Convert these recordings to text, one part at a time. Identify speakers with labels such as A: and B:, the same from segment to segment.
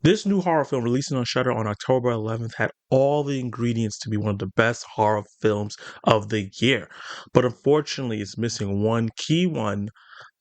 A: This new horror film releasing on Shudder on October 11th had all the ingredients to be one of the best horror films of the year, but unfortunately it's missing one key one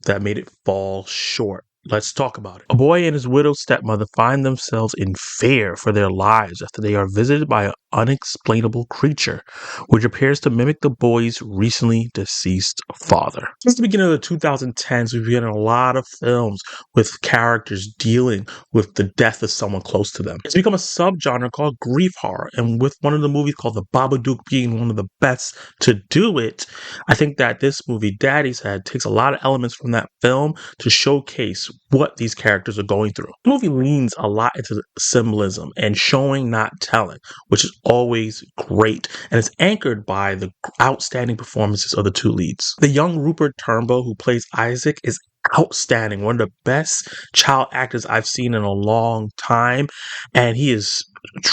A: that made it fall short. Let's talk about it. A boy and his widowed stepmother find themselves in fear for their lives after they are visited by an unexplainable creature, which appears to mimic the boy's recently deceased father. Since the beginning of the 2010s, we've been in a lot of films with characters dealing with the death of someone close to them. It's become a subgenre called grief horror, and with one of the movies called The Babadook being one of the best to do it, I think that this movie, Daddy's Head, takes a lot of elements from that film to showcase what these characters are going through. The movie leans a lot into symbolism and showing, not telling, which is always great, and it's anchored by the outstanding performances of the two leads. The young Rupert Turnbull, who plays Isaac, is outstanding, one of the best child actors I've seen in a long time, and he is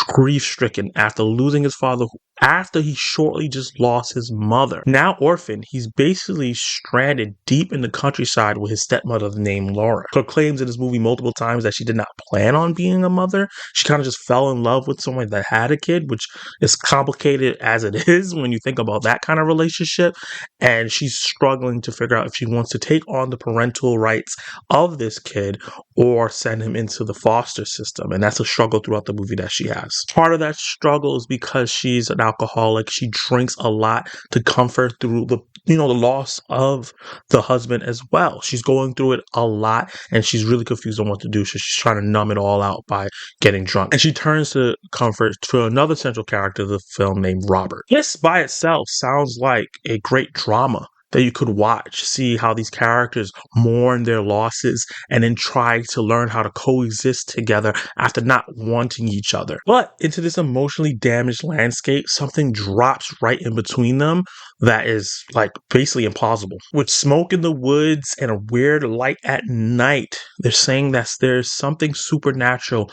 A: grief-stricken after losing his father after he shortly just lost his mother. Now orphaned, he's basically stranded deep in the countryside with his stepmother named Laura. Her claims in this movie multiple times that she did not plan on being a mother. She kind of just fell in love with someone that had a kid, which is complicated as it is when you think about that kind of relationship. And she's struggling to figure out if she wants to take on the parental rights of this kid or send him into the foster system. And that's a struggle throughout the movie that she has. Part of that struggle is because she's an alcoholic. She drinks a lot to comfort through the loss of the husband as well. She's going through it a lot and she's really confused on what to do. So she's trying to numb it all out by getting drunk. And she turns to comfort to another central character of the film named Robert. This by itself sounds like a great drama that you could watch, see how these characters mourn their losses and then try to learn how to coexist together after not wanting each other. But into this emotionally damaged landscape, something drops right in between them that is like basically impossible. With smoke in the woods and a weird light at night, they're saying that there's something supernatural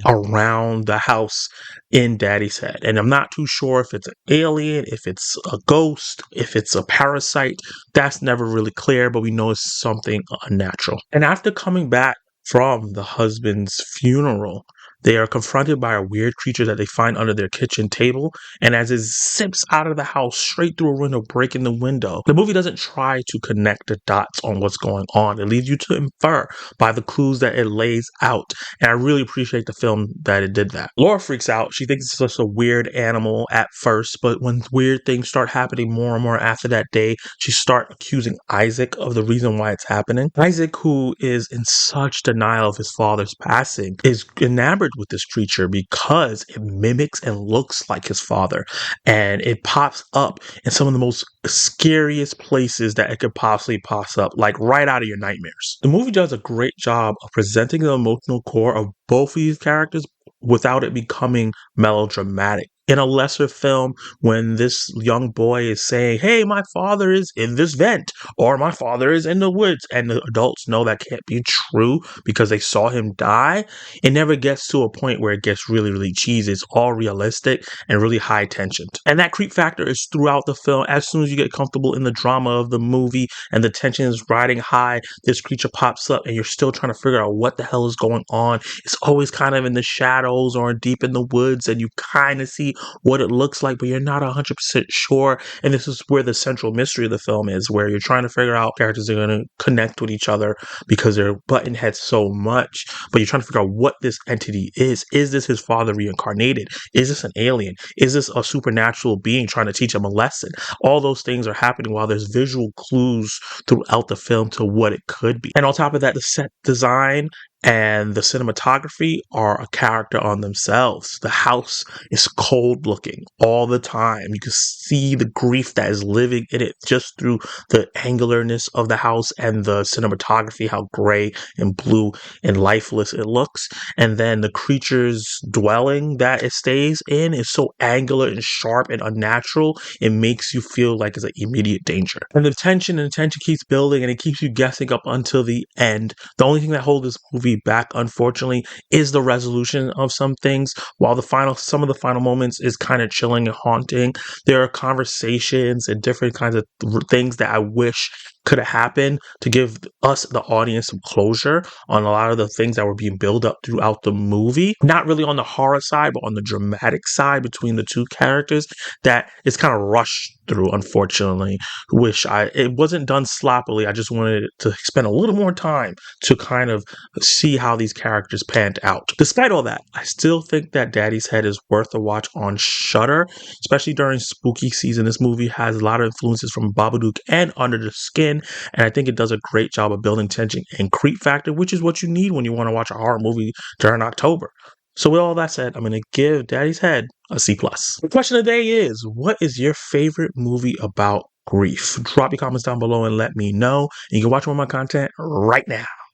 A: around the house in Daddy's Head. And I'm not too sure if it's an alien, if it's a ghost, if it's a parasite. That's never really clear, but we know it's something unnatural. And after coming back from the husband's funeral, they are confronted by a weird creature that they find under their kitchen table. And as it zips out of the house straight through a window, breaking the window, the movie doesn't try to connect the dots on what's going on. It leaves you to infer by the clues that it lays out. And I really appreciate the film that it did that. Laura freaks out. She thinks it's just a weird animal at first, but when weird things start happening more and more after that day, she starts accusing Isaac of the reason why it's happening. Isaac, who is in such denial of his father's passing, is enamored with this creature because it mimics and looks like his father, and it pops up in some of the most scariest places that it could possibly pop up, like right out of your nightmares. The movie does a great job of presenting the emotional core of both of these characters without it becoming melodramatic. In a lesser film, when this young boy is saying, hey, my father is in this vent, or my father is in the woods, and the adults know that can't be true because they saw him die, it never gets to a point where it gets really, really cheesy. It's all realistic and really high tension. And that creep factor is throughout the film. As soon as you get comfortable in the drama of the movie and the tension is riding high, this creature pops up and you're still trying to figure out what the hell is going on. It's always kind of in the shadows or deep in the woods, and you kind of see what it looks like, but you're not 100% sure. And this is where the central mystery of the film is, where you're trying to figure out characters are going to connect with each other because they're button heads so much, but you're trying to figure out what this entity is. Is this his father reincarnated? Is this an alien? Is this a supernatural being trying to teach him a lesson? All those things are happening while there's visual clues throughout the film to what it could be. And on top of that, the set design and the cinematography are a character on themselves. The house is cold looking all the time. You can see the grief that is living in it just through the angularness of the house and the cinematography, how gray and blue and lifeless it looks. And then the creature's dwelling that it stays in is so angular and sharp and unnatural, it makes you feel like it's an immediate danger. And the tension keeps building, and it keeps you guessing up until the end. The only thing that holds this movie back, unfortunately, is the resolution of some things. While some of the final moments is kind of chilling and haunting, there are conversations and different kinds of things that I wish could have happened to give us, the audience, some closure on a lot of the things that were being built up throughout the movie. Not really on the horror side, but on the dramatic side between the two characters, that is kind of rushed through, unfortunately. It wasn't done sloppily. I just wanted to spend a little more time to kind of see how these characters panned out. Despite all that, I still think that Daddy's Head is worth a watch on Shudder, especially during spooky season. This movie has a lot of influences from Babadook and Under the Skin, and I think it does a great job of building tension and creep factor, which is what you need when you want to watch a horror movie during October. So with all that said, I'm going to give Daddy's Head a C+. The question of the day is, what is your favorite movie about grief? Drop your comments down below and let me know. And you can watch more of my content right now.